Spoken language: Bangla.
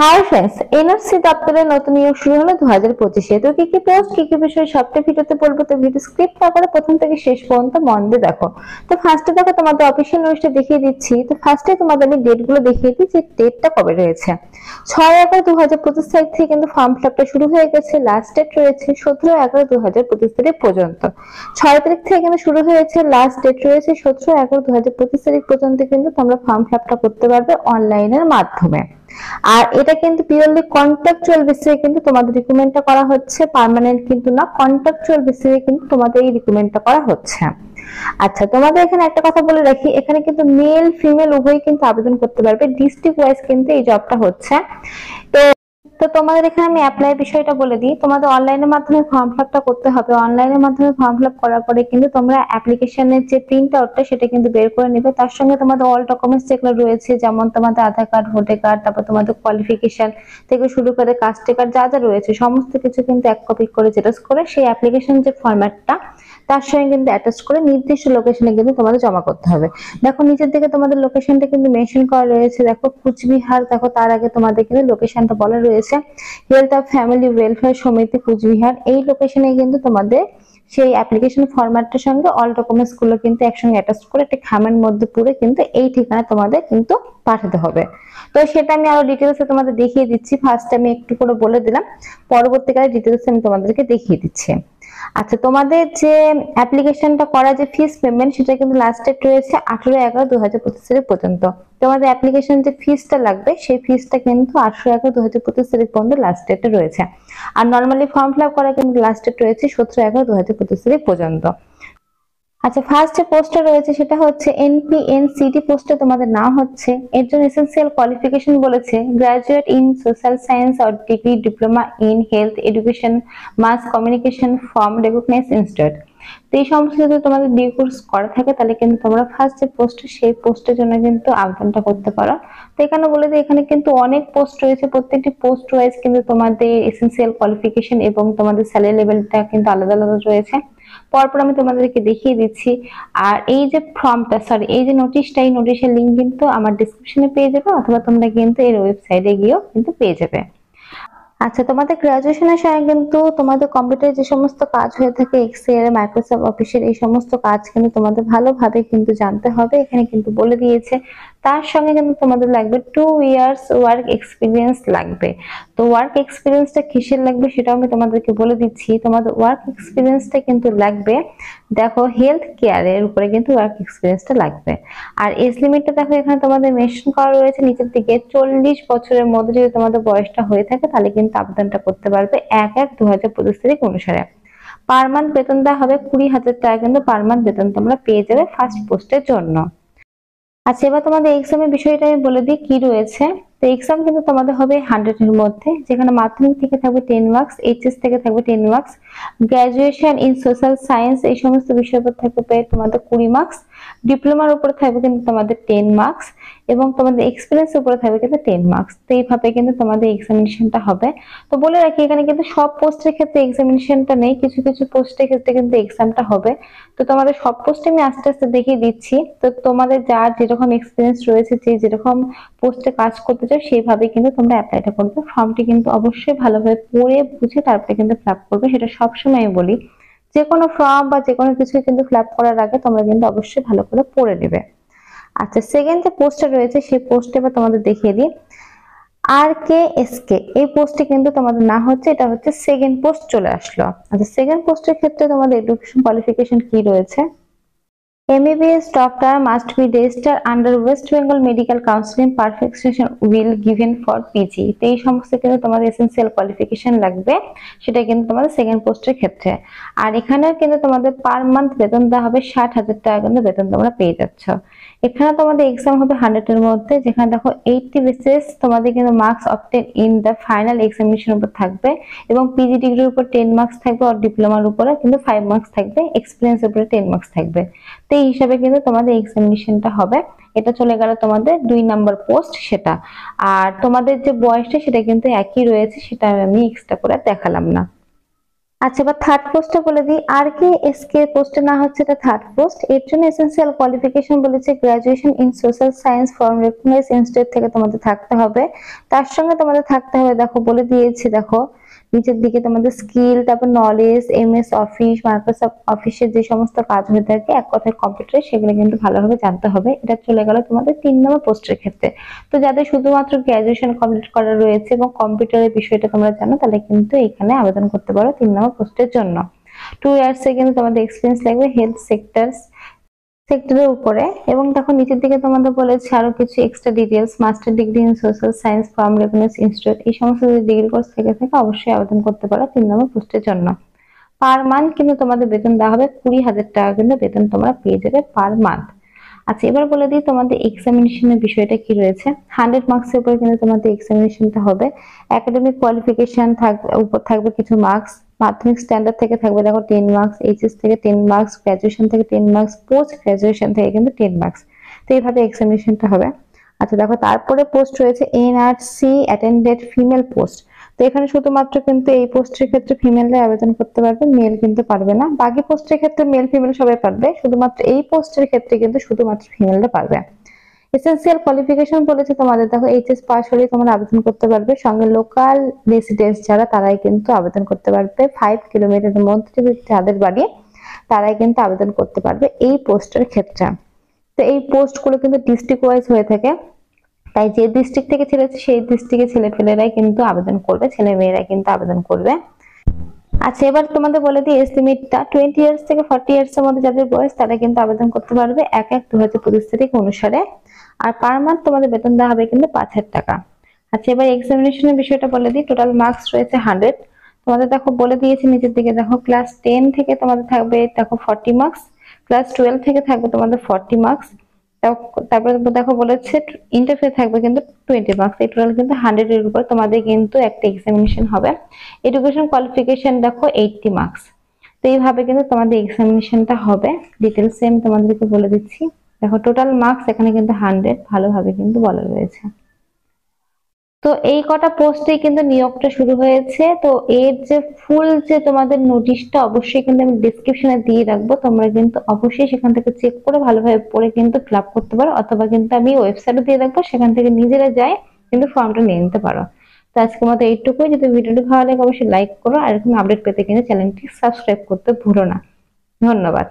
হাই ফ্রেন্ডস, এনআরসি দপ্তরের নতুন নিয়োগ শুরু হলো 2025-এ। তো কি কি পোস্ট, কি কি বিষয় সবটা ভিডিওতে বলবো। তো ভিডিও স্কিপ না করে প্রথম থেকে শেষ পর্যন্ত মন দিয়ে দেখো। তো ফার্স্টে দেখো, তোমাদের অফিসিয়াল নোটিশটা দেখিয়ে দিচ্ছি। তো ফার্স্টে তোমাদের আমি ডেট গুলো দেখিয়ে দিই যে ডেটটা কবে রয়েছে। 6/11/2025 তারিখ থেকে কিন্তু ফর্ম ফিল আপটা শুরু হয়ে গেছে। লাস্ট ডেট রয়েছে 17/11/2025 তারিখ পর্যন্ত। 6 তারিখ থেকে কিন্তু শুরু হয়েছে, লাস্ট ডেট রয়েছে 17/11/2025 তারিখ পর্যন্ত কিন্তু তোমরা ফর্ম ফিল আপটা করতে পারবে অনলাইনের মাধ্যমে। আর এটা কিন্তু পিওরলি কন্ট্রাকচুয়াল বেসিসে কিন্তু তোমাদের রিক্রুটমেন্টটা করা হচ্ছে, পার্মানেন্ট কিন্তু না, কন্ট্রাকচুয়াল বেসিসে কিন্তু তোমাদের এই রিক্রুটমেন্টটা করা হচ্ছে। আচ্ছা, তোমাদের এখানে একটা কথা বলে রাখি, এখানে কিন্তু মেল ফিমেল উভয়ই কিন্তু আবেদন করতে পারবে। ডিস্ট্রিক্ট ওয়াইজ কিন্তু এই জবটা হচ্ছে। তো তো তোমাদের এখানে আমি অ্যাপ্লাই বিষয়টা বলে দিই। তোমাদের অনলাইনের মাধ্যমে ফর্ম ফিল আপটা করতে হবে। অনলাইনের মাধ্যমে ফর্ম ফিল আপ করার পরে কিন্তু তোমরা অ্যাপ্লিকেশনের যে প্রিন্ট আউটটা সেটা কিন্তু বের করে নেবে। তার সঙ্গে তোমাদের অল ডকুমেন্টস যেগুলো রয়েছে, যেমন তোমাদের আধার কার্ড, ভোটার কার্ড, তারপর তোমাদের কোয়ালিফিকেশন থেকে শুরু করে কাস্ট কার্ড যা যা রয়েছে সমস্ত কিছু কিন্তু এক কপি করে জেরক্স করে সেই অ্যাপ্লিকেশন যে ফরম্যাটটা তার সঙ্গে কিন্তু অ্যাটাচ করে নির্দিষ্ট লোকেশনে কিন্তু তোমাদের জমা করতে হবে। দেখো নিচের দিকে তোমাদের লোকেশনটা কিন্তু মেনশন করা রয়েছে। দেখো কুচবিহার, দেখো তার আগে তোমাদের কিন্তু লোকেশনটা বলা রয়েছে হেলথ অফ ফ্যামিলি ওয়েলফেয়ার সমিতি কুচবিহার। এই লোকেশনে কিন্তু তোমাদের সেই অ্যাপ্লিকেশন ফরম্যাটটার সঙ্গে অল ডকুমেন্টস গুলো কিন্তু একসঙ্গে অ্যাটাচ করে একটা খামের মধ্যে পুরে কিন্তু এই ঠিকানা তোমাদের কিন্তু পাঠাতে হবে। তো সেটা আমি আরো ডিটেলসে তোমাদের দেখিয়ে দিচ্ছি। ফার্স্ট আমি একটু করে বলে দিলাম, পরবর্তীকালে ডিটেলসে আমি তোমাদেরকে দেখিয়ে দিচ্ছি। আচ্ছা, তোমাদের যে অ্যাপ্লিকেশনটা করা যে ফিস পেমেন্ট সেটা কিন্তু লাস্ট ডেট রয়েছে 18/11/2025 পর্যন্ত। তোমাদের অ্যাপ্লিকেশন যে ফিসটা লাগবে সেই ফিসটা কিন্তু 18/11/2025 পর্যন্ত লাস্ট ডেটে রয়েছে। আর নর্মালি ফর্ম ফিল আপ করা কিন্তু লাস্ট ডেট রয়েছে 17/11/2025 পর্যন্ত। আচ্ছা, ফার্স্ট যে পোস্টটা রয়েছে সেটা হচ্ছে এনপিএনসিটি পোস্টে তোমাদের নাম হচ্ছে। এর জন্য এসেনশিয়াল কোয়ালিফিকেশন বলেছে graduate in social science or degree diploma in health education mass communication from recognise institute. তো এই সমস্ত যদি তোমাদের বি কোর্স করা থাকে তাহলে কিন্তু তোমরা ফার্স্ট যে পোস্ট সেই পোস্টের জন্য কিন্তু আবেদনটা করতে পারো। তো এখানে বলে দিই, এখানে কিন্তু অনেক পোস্ট রয়েছে, প্রত্যেকটি পোস্ট ওয়াইজ কিন্তু তোমাদের এসেনশিয়াল কোয়ালিফিকেশন এবং তোমাদের স্যালারি লেভেলটা কিন্তু আলাদা আলাদা রয়েছে। পরপর আমি তোমাদেরকে দেখিয়ে দিচ্ছি। আর এই যে এই যে নোটিশটা, এই নোটিশের লিঙ্ক কিন্তু আমার ডিসক্রিপশনে পেয়ে যাবে, অথবা তোমরা কিন্তু এর ওয়েবসাইটে গিয়েও কিন্তু পেয়ে যাবে। আচ্ছা, তোমাদের গ্রাজুয়েশনের সময় কিন্তু তোমাদের কম্পিউটারে যে সমস্ত কাজ হয়ে থাকে, এক্সেল, মাইক্রোসফট অফিসের এই সমস্ত কাজ কিন্তু তোমাদের ভালোভাবে কিন্তু জানতে হবে, এখানে কিন্তু বলে দিয়েছে। তার সঙ্গে কিন্তু তোমাদের লাগবে 2 ইয়ার্স ওয়ার্ক এক্সপিরিয়েন্স লাগবে। তো ওয়ার্ক এক্সপিরিয়েন্সটা কিসের লাগবে সেটাও আমি তোমাদেরকে বলে দিচ্ছি। তোমাদের ওয়ার্ক এক্সপিরিয়েন্সটা কিন্তু লাগবে, দেখো হেলথ কেয়ারের উপরে কিন্তু ওয়ার্ক এক্সপিরিয়েন্সটা লাগবে। আর এজ লিমিটটা দেখো এখানে তোমাদের মেনশন করা রয়েছে নিচের দিকে, 40 বছরের মধ্যে যদি তোমাদের বয়সটা হয়ে থাকে তাহলে কিন্তু আবেদনটা করতে পারবে 1/1/2025 অনুসারে। পার মান্থ বেতন দেওয়া হবে 20,000 টাকা কিন্তু পার মান্থ বেতন তোমরা পেয়ে যাবে ফার্স্ট পোস্টের জন্য। আচ্ছা, এবার তোমাদের এক্সামের বিষয়টা আমি বলে দিই কি রয়েছে। তো এক্সাম কিন্তু তোমাদের হবে 100 এর মধ্যে, যেখানে মাধ্যমিক থেকে থাকবে 10 মার্কস, এইচএস থেকে থাকবে 10 marks, graduation in social science এই সমস্ত বিষয়ের উপর থাকবে তোমাদের 20 মার্কস, ডিপ্লোমার উপরে থাকবে কিন্তু তোমাদের 10 মার্কস, এবং তোমাদের এক্সপিরিয়েন্স উপরে থাকবে কিন্তু 10 মার্কস। তো এইভাবে কিন্তু তোমাদের এক্সামিনেশনটা হবে। তো বলে রাখি, এখানে কিন্তু সব পোস্টের ক্ষেত্রে এক্সামিনেশনটা নেই, কিছু কিছু পোস্টের ক্ষেত্রে কিন্তু এক্সামটা হবে। তো তোমাদের সব পোস্টে আমি আস্তে আস্তে দেখিয়ে দিচ্ছি। তো তোমাদের যার যেরকম এক্সপিরিয়েন্স রয়েছে, যে যেরকম পোস্টে কাজ করতে চাও সেইভাবে কিন্তু তোমরা অ্যাপ্লাইটা করবে। ফর্মটি কিন্তু অবশ্যই ভালোভাবে পড়ে বুঝে তারপরে কিন্তু ফিল আপ করবে, সেটা সবসময় আমি বলি। যে কোনো ফর্ম বা যে কোনো কিছু কিন্তু ফিল আপ করার আগে তোমরা কিন্তু অবশ্যই ভালো করে পড়ে নেবে। আচ্ছা, সেকেন্ড যে পোস্টটা রয়েছে সেই পোস্টে এবার তোমাদের দেখিয়ে দিই। RKSK এই পোস্টে কিন্তু তোমাদের না হচ্ছে, এটা হচ্ছে সেকেন্ড পোস্ট চলে আসলো। আচ্ছা, সেকেন্ড পোস্টের ক্ষেত্রে তোমাদের এডুকেশন কোয়ালিফিকেশন কি রয়েছে? MBBS doctor must be registered under West Bengal Medical Council in perfection will given for PG। তো এই সমস্ত কিন্তু তোমাদের এসেনশিয়াল কোয়ালিফিকেশন লাগবে, সেটা কিন্তু তোমাদের সেকেন্ড পোস্টের ক্ষেত্রে। আর এখানেও কিন্তু তোমাদের পার মান্থ বেতন দেওয়া হবে 60,000 টাকা কিন্তু বেতন তোমরা পেয়ে যাচ্ছ। এখানে তোমাদের এক্সাম হবে 100 এর মধ্যে, যেখানে দেখো 80 বেসিস তোমাদের কিন্তু marks obtain in the final examination উপর থাকবে, এবং পিজি ডিগ্রির উপর 10 মার্কস থাকবে, আর ডিপ্লোমার উপরে কিন্তু 5 মার্কস থাকবে, এক্সপিরিয়েন্স উপরে 10 মার্কস থাকবে। তো এই হিসাবে কিন্তু তোমাদের এক্সামিনেশনটা হবে। এটা চলে গেল তোমাদের 2 নাম্বার পোস্ট সেটা। আর তোমাদের যে বয়সটা সেটা কিন্তু একই রয়েছে, সেটা আমি এক্সট্রা করে দেখালাম না। আচ্ছা, এবার থার্ড পোস্টটা বলে দিই। আর কি এসকে পোস্টে না হচ্ছে, এটা থার্ড পোস্ট। এর জন্য এসেনশিয়াল কোয়ালিফিকেশন বলেছে graduation in social science from recognise institute থেকে তোমাদের থাকতে হবে। তার সঙ্গে তোমাদের থাকতে হবে, দেখো বলে দিয়েছি, দেখো নিচের দিকে তোমাদের স্কিল, তারপর নলেজ, এমএস অফিস, মাইক্রোসফট অফিসের যে সমস্ত কাজ হয়ে থাকে এক কথায় কম্পিউটারে, সেগুলো কিন্তু ভালোভাবে জানতে হবে। এটা চলে গেল তোমাদের 3 নম্বর পোস্টের ক্ষেত্রে। তো যাদের শুধুমাত্র গ্রাজুয়েশন কমপ্লিট করা রয়েছে এবং কম্পিউটারের বিষয়টা তোমরা জানো, তাহলে কিন্তু এখানে আবেদন করতে পারো 3 নম্বর পোস্টের জন্য। 2 ইয়ার্স এ কিন্তু তোমাদের এক্সপিরিয়েন্স লাগবে হেলথ সেক্টরের উপরে। এবং দেখো নিচের দিকে তোমাদের বলেছে আরো কিছু extra details, master degree in social science from recognised institute, এই সমস্ত যদি ডিগ্রি কোর্স থেকে থাকে অবশ্যই আবেদন করতে পারো 3 নম্বর পোস্টের জন্য। পার মান্থ কিন্তু তোমাদের বেতন দেওয়া হবে 20,000 টাকা, কিন্তু বেতন তোমরা পেয়ে যাবে পার মান্থ। আচ্ছা, এবার বলে দিই তোমাদের এক্সামিনেশনের বিষয়টা কি রয়েছে। 100 মার্কসের উপরে কিন্তু তোমাদের এক্সামিনেশনটা হবে। একাডেমিক কোয়ালিফিকেশন উপর থাকবে কিছু মার্কস, মাধ্যমিক স্ট্যান্ডার্ড থেকে থাকবে দেখো 10 মার্কস, এইচএস থেকে 10 মার্কস, গ্রাজুয়েশন থেকে 10 মার্কস, পোস্ট গ্রাজুয়েশন থেকে কিন্তু 10 মার্কস। তো এইভাবে এক্সামিনেশনটা হবে। আচ্ছা দেখো, তারপরে পোস্ট রয়েছে এনআরসি অ্যাটেন্ডেড ফিমেল পোস্ট। তো এখানে শুধুমাত্র কিন্তু এই পোস্টের ক্ষেত্রে ফিমেলরা আবেদন করতে পারবে, মেল কিন্তু পারবে না। বাকি পোস্টের ক্ষেত্রে মেল ফিমেল সবাই পারবে, শুধুমাত্র এই পোস্টের ক্ষেত্রে কিন্তু শুধুমাত্র ফিমেলরা পারবে। এসেনশিয়াল কোয়ালিফিকেশন বলেছে তোমাদের, দেখো এইচএস পাস হলে তোমরা আবেদন করতে পারবে। সঙ্গে লোকাল রেসিডেন্স যারা, তারাই কিন্তু আবেদন করতে পারবে। 5 কিলোমিটারের মধ্যে যাদের বাড়ি, তারাই কিন্তু আবেদন করতে পারবে এই পোস্টের ক্ষেত্রে। তো এই পোস্টগুলো কিন্তু ডিস্ট্রিক্ট ওয়াইজ হয়ে থাকে, তাই যে ডিস্ট্রিক্ট থেকে ছেলে সেই ডিস্ট্রিক্টের ছেলেপেলেরাই কিন্তু আবেদন করবে, ছেলে মেয়েরাই কিন্তু আবেদন করবে। আচ্ছা, এবার তোমাদের বলে দিই এজ লিমিটটা 20 ইয়ার্স থেকে 40 ইয়ার্স এর মধ্যে যাদের বয়স, তারা কিন্তু আবেদন করতে পারবে 1/1/2025 তারিখ অনুসারে। আর পার মান্থ তোমাদের বেতন দেওয়া হবে কিন্তু 5,000 টাকা। আচ্ছা, এবার এক্সামিনেশনের বিষয়টা বলে দিই। টোটাল মার্কস রয়েছে 100। তোমাদের দেখো বলে দিয়েছি নিচের দিকে, দেখো ক্লাস 10 থেকে তোমাদের থাকবে দেখো 40 মার্কস, ক্লাস 12 থেকে থাকবে তোমাদের 40 মার্কস, তারপরে দেখো বলেছে ইন্টারভিউ থাকবে কিন্তু 20 মার্কস। এই টোটাল কিন্তু 100 এর উপর তোমাদের কিন্তু একটা এক্সামিনেশন হবে। এডুকেশন কোয়ালিফিকেশন দেখো 80 মার্কস। তো এইভাবে কিন্তু তোমাদের এক্সামিনেশনটা হবে। ডিটেলস আমি তোমাদেরকে বলে দিচ্ছি। দেখো টোটাল মার্কস এখানে কিন্তু 100 ভালোভাবে কিন্তু বলা রয়েছে। তো এই কটা পোস্টে কিন্তু নিয়োগটা শুরু হয়েছে। তো এর যে ফুল যে তোমাদের নোটিশটা অবশ্যই কিন্তু আমি ডেসক্রিপশনে দিয়ে রাখবো, তোমরা কিন্তু অবশ্যই সেখান থেকে চেক করে ভালোভাবে পড়ে কিন্তু ফিল আপ করতে পারো, অথবা কিন্তু আমি ওয়েবসাইটে দিয়ে রাখবো, সেখান থেকে নিজেরা যাই কিন্তু ফর্মটা নিয়ে নিতে পারো। তো আজকের মতো এইটুকুই। যদি ভিডিওটি ভালো লাগে অবশ্যই লাইক করো, আর এরকম আপডেট পেতে কিন্তু চ্যানেলটি সাবস্ক্রাইব করতে ভুলো না। ধন্যবাদ।